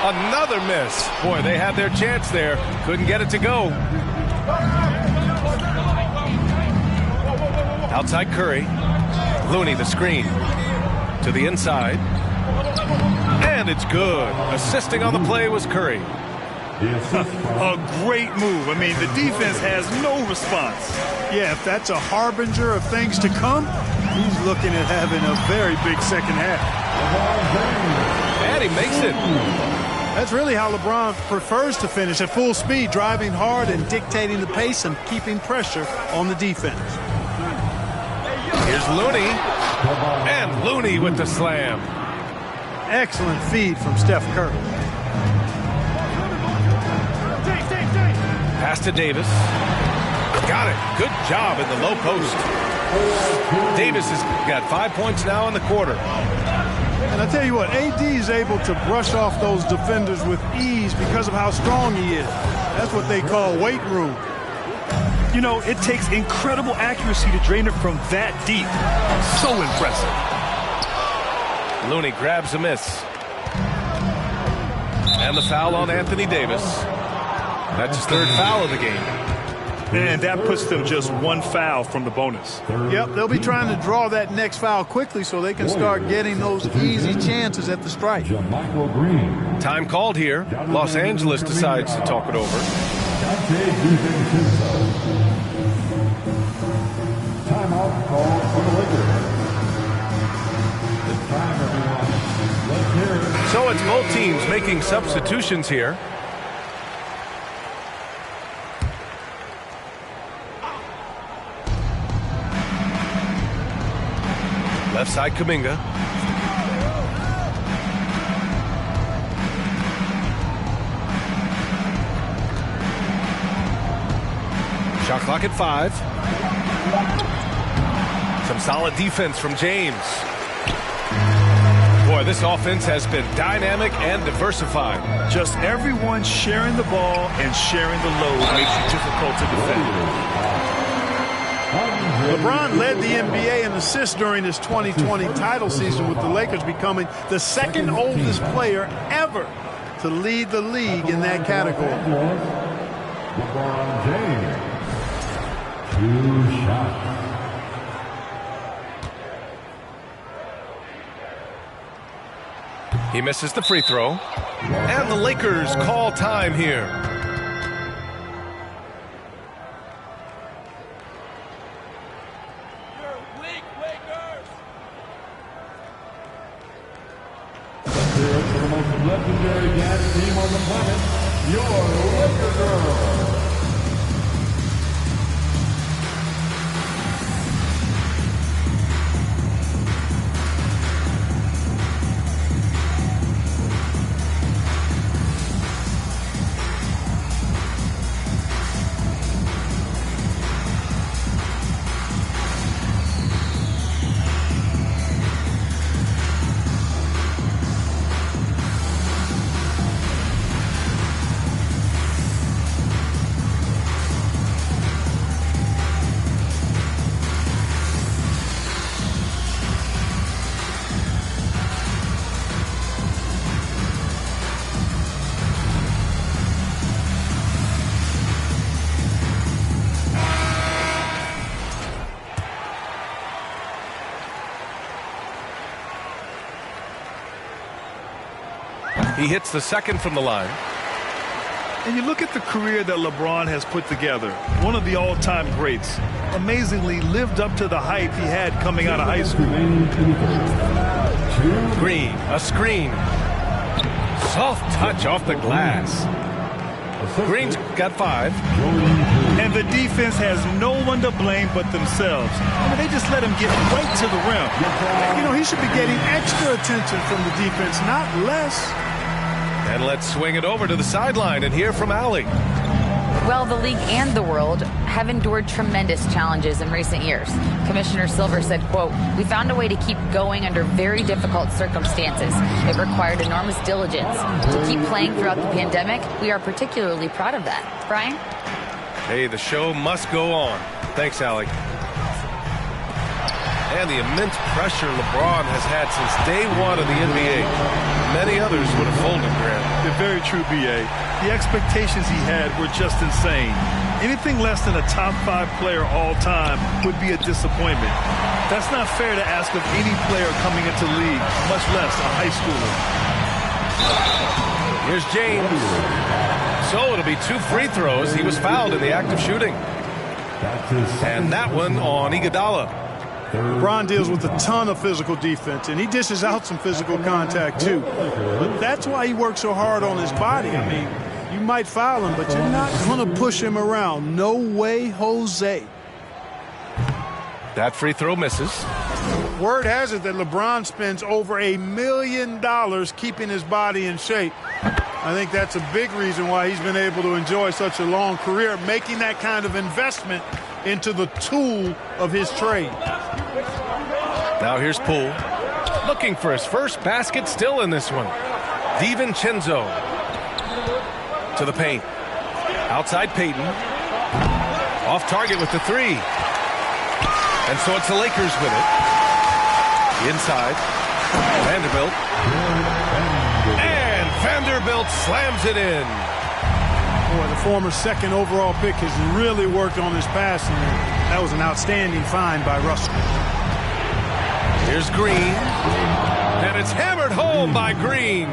Another miss. Boy, they had their chance there. Couldn't get it to go. Outside Curry. Looney, the screen. To the inside. And it's good. Assisting on the play was Curry. A great move. I mean, the defense has no response. Yeah, if that's a harbinger of things to come, he's looking at having a very big second half. And he makes it. That's really how LeBron prefers to finish, at full speed, driving hard and dictating the pace and keeping pressure on the defense. Here's Looney. And Looney with the slam. Excellent feed from Steph Curry. Pass to Davis. Got it. Good job in the low post. Davis has got 5 points now in the quarter. And I tell you what, AD is able to brush off those defenders with ease because of how strong he is. That's what they call weight room. You know, it takes incredible accuracy to drain it from that deep. So impressive. Looney grabs a miss. And the foul on Anthony Davis. That's his third foul of the game. And that puts them just one foul from the bonus. Yep, they'll be trying to draw that next foul quickly so they can start getting those easy chances at the strike. Time called here. Los Angeles decides to talk it over. Timeout called for the Lakers. It's time, everyone. Let's hear it. So it's both teams making substitutions here. Left side, Kuminga. Shot clock at 5. Some solid defense from James. Boy, this offense has been dynamic and diversified. Just everyone sharing the ball and sharing the load makes it difficult to defend. LeBron led the NBA in assists during his 2020 title season, with the Lakers becoming the second oldest player ever to lead the league in that category. LeBron James. 2 shots. He misses the free throw. And the Lakers call time here. For the most legendary dance team on the planet, your Laker Girls. He hits the second from the line. And you look at the career that LeBron has put together. One of the all-time greats. Amazingly lived up to the hype he had coming out of high school. Green, a screen. Soft touch off the glass. Green's got 5. And the defense has no one to blame but themselves. I mean, they just let him get right to the rim. You know, he should be getting extra attention from the defense, not less. And let's swing it over to the sideline and hear from Allie. Well, the league and the world have endured tremendous challenges in recent years. Commissioner Silver said, quote, "We found a way to keep going under very difficult circumstances. It required enormous diligence. To keep playing throughout the pandemic, we are particularly proud of that." Brian? Hey, the show must go on. Thanks, Allie. And the immense pressure LeBron has had since day one of the NBA. Many others would have folded, Grant. They're very true, B.A. The expectations he had were just insane. Anything less than a top 5 player all time would be a disappointment. That's not fair to ask of any player coming into the league, much less a high schooler. Here's James. So it'll be 2 free throws. He was fouled in the act of shooting. And that one on Iguodala. LeBron deals with a ton of physical defense, and he dishes out some physical contact too. But that's why he works so hard on his body. I mean, you might foul him, but you're not going to push him around. No way, Jose. That free throw misses. Word has it that LeBron spends over $1 million keeping his body in shape. I think that's a big reason why he's been able to enjoy such a long career, making that kind of investment into the tool of his trade. Now here's Poole, looking for his first basket, still in this one. DiVincenzo to the paint. Outside Payton. Off target with the 3. And so it's the Lakers with it. Inside. Vanderbilt. And Vanderbilt slams it in. Boy, the former second overall pick has really worked on his passing. That was an outstanding find by Russell. Here's Green. And it's hammered home by Green.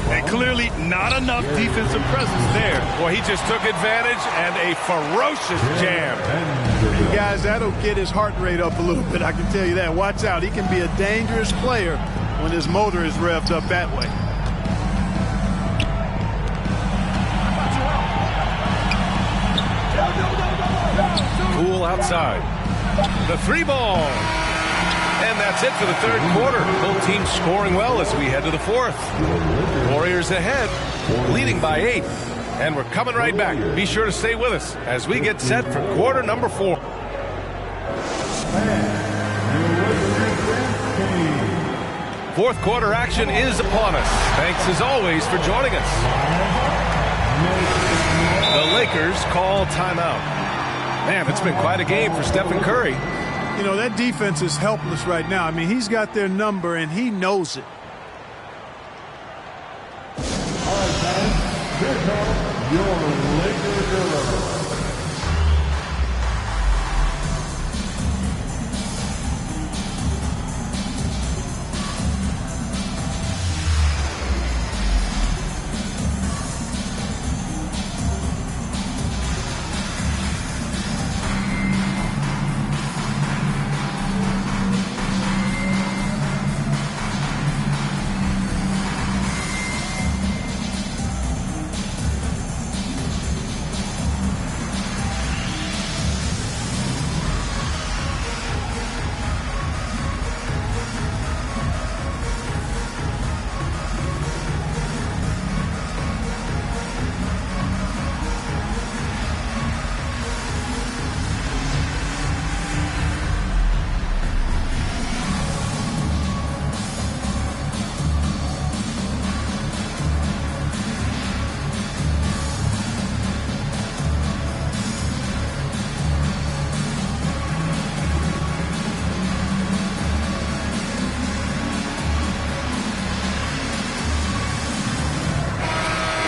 And clearly not enough defensive presence there. Boy, he just took advantage and a ferocious jam. And guys, that'll get his heart rate up a little bit, I can tell you that. Watch out. He can be a dangerous player when his motor is revved up that way. Poole outside. The 3-ball. And that's it for the third quarter. Both teams scoring well as we head to the fourth. Warriors ahead, leading by 8. And we're coming right back. Be sure to stay with us as we get set for quarter number 4. Fourth quarter action is upon us. Thanks as always for joining us. The Lakers call timeout. Man, it's been quite a game for Stephen Curry. You know, that defense is helpless right now. I mean, he's got their number, and he knows it. All right, fans, here comes your Laker girl.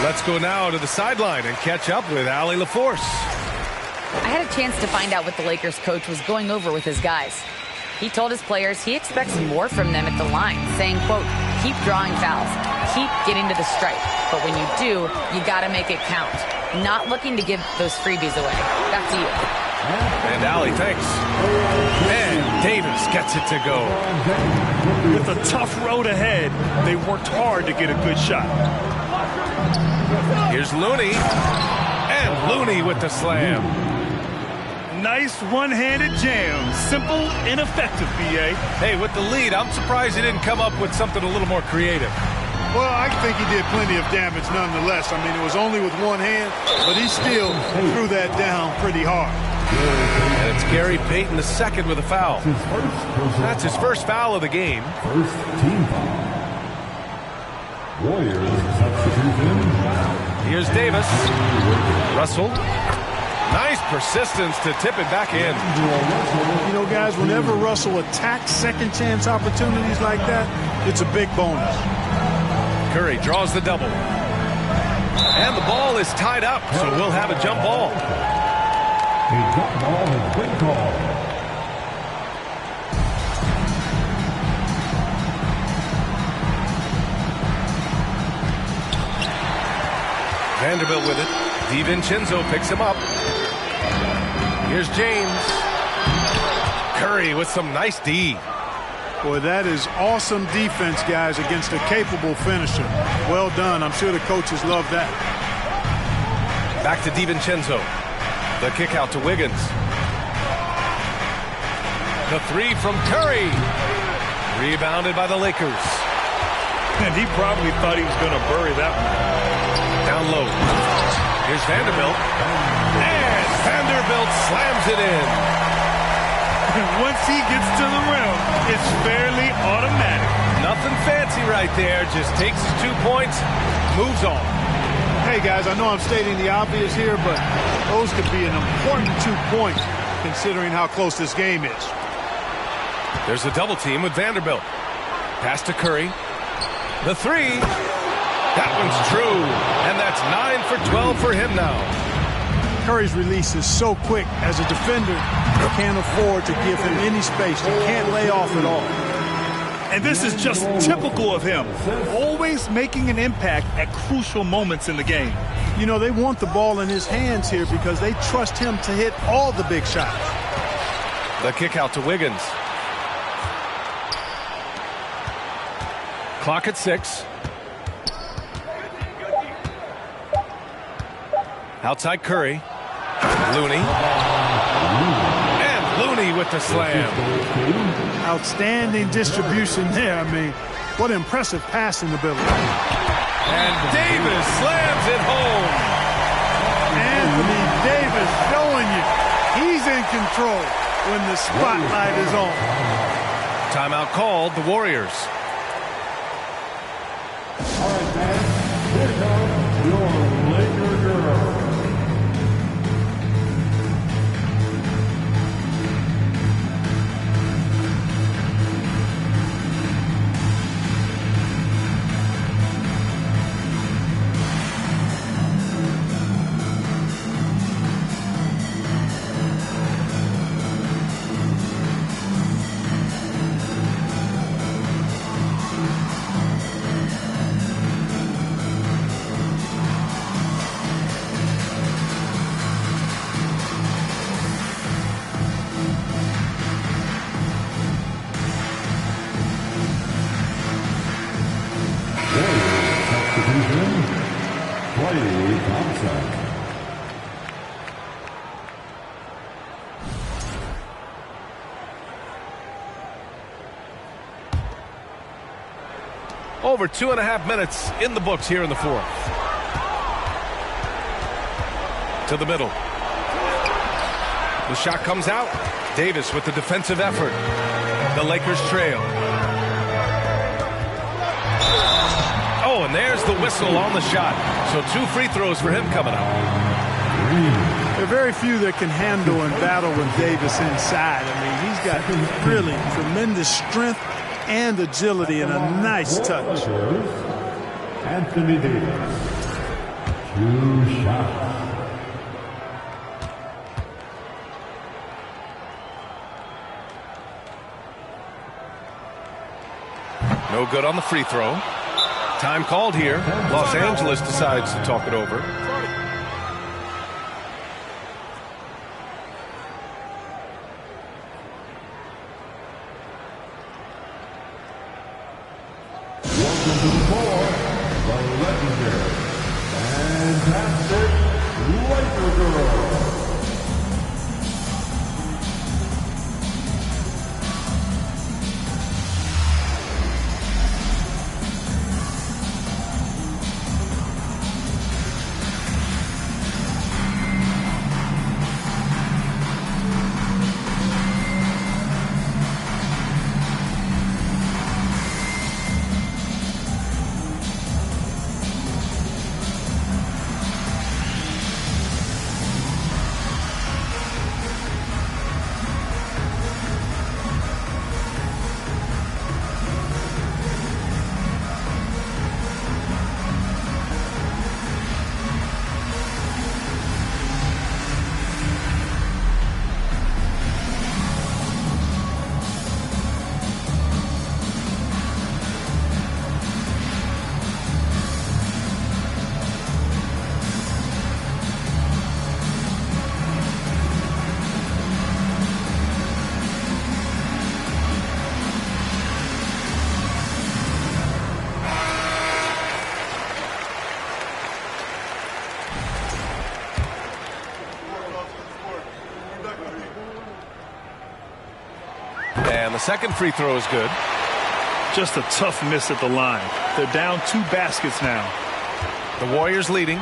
Let's go now to the sideline and catch up with Allie LaForce. I had a chance to find out what the Lakers coach was going over with his guys. He told his players he expects more from them at the line, saying, quote, "Keep drawing fouls, keep getting to the stripe, but when you do, you got to make it count. Not looking to give those freebies away." Back to you. And Allie, thanks. And Davis gets it to go. With a tough road ahead, they worked hard to get a good shot. Here's Looney. And Looney with the slam. Nice one-handed jam. Simple and effective, B.A. Hey, with the lead, I'm surprised he didn't come up with something a little more creative. Well, I think he did plenty of damage nonetheless. I mean, it was only with one hand, but he still threw that down pretty hard. And it's Gary Payton the second with a foul. That's his first foul of the game. First team foul. Warriors substitution. Here's Davis. Russell. Nice persistence to tip it back in. You know, guys, whenever Russell attacks second chance opportunities like that, it's a big bonus. Curry draws the double. And the ball is tied up, so we'll have a jump ball. A jump ball has been called. Vanderbilt with it. DiVincenzo picks him up. Here's James. Curry with some nice D. Boy, that is awesome defense, guys, against a capable finisher. Well done. I'm sure the coaches love that. Back to DiVincenzo. The kick out to Wiggins. The three from Curry. Rebounded by the Lakers. And he probably thought he was going to bury that one. Down low. Here's Vanderbilt. And Vanderbilt slams it in. Once he gets to the rim, it's fairly automatic. Nothing fancy right there. Just takes his 2 points, moves on. Hey, guys, I know I'm stating the obvious here, but those could be an important 2 points considering how close this game is. There's a double team with Vanderbilt. Pass to Curry. The three. That one's true. And that's 9 for 12 for him now. Curry's release is so quick. As a defender, you can't afford to give him any space. You can't lay off at all. And this is just typical of him. Always making an impact at crucial moments in the game. You know, they want the ball in his hands here because they trust him to hit all the big shots. The kick out to Wiggins. Clock at 6. Outside Curry. Looney. And Looney with the slam. Outstanding distribution there. I mean, what impressive passing ability. And Davis slams it home. Anthony Davis showing you he's in control when the spotlight is on. Timeout called, the Warriors. All right, man. Here comes your Laker girl. Over 2.5 minutes in the books here in the fourth. To the middle. The shot comes out. Davis with the defensive effort. The Lakers trail. Oh, and there's the whistle on the shot. So 2 free throws for him coming up. There are very few that can handle and battle with Davis inside. I mean, he's got really tremendous strength and agility and a nice touch. Anthony Davis. 2 shots. No good on the free throw. Time called here. Los Angeles decides to talk it over. Welcome to the floor, the legendary, fantastic Laker girl. second free throw is good. Just a tough miss at the line. They're down 2 baskets now. The Warriors leading.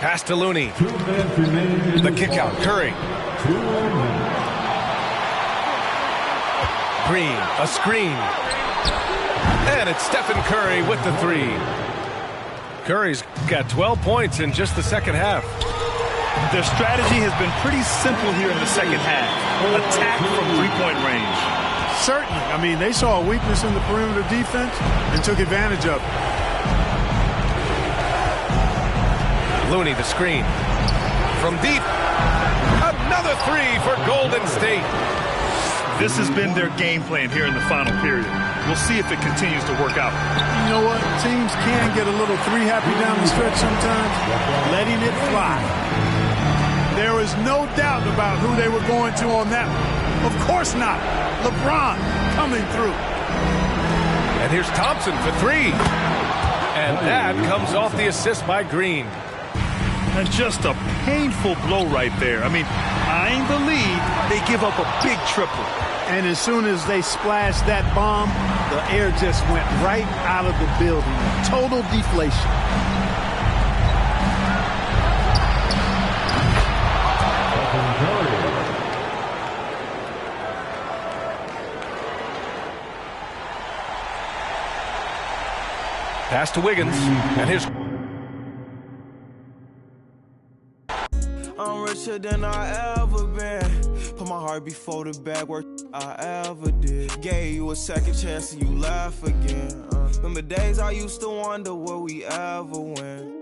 Pass to Looney. The kick out. Curry. Green. A screen. And it's Stephen Curry with the 3. Curry's got 12 points in just the second half. Their strategy has been pretty simple here in the second half. Attack from 3-point range. Certainly. I mean, they saw a weakness in the perimeter defense and took advantage of it. Looney, the screen. From deep. Another 3 for Golden State. This has been their game plan here in the final period. We'll see if it continues to work out. You know what? Teams can get a little 3-happy down the stretch sometimes, letting it fly. There is no doubt about who they were going to on that one. Of course not. LeBron coming through. And here's Thompson for 3. And that comes off the assist by Green. And just a painful blow right there. I mean, I ain't believe they give up a big triple. And as soon as they splashed that bomb, the air just went right out of the building. Total deflation. Pass to Wiggins. And here's... I'm richer than I ever been. Put my heart before the bad work I ever did. Gave you a second chance and you laugh again. Remember days I used to wonder will we ever win.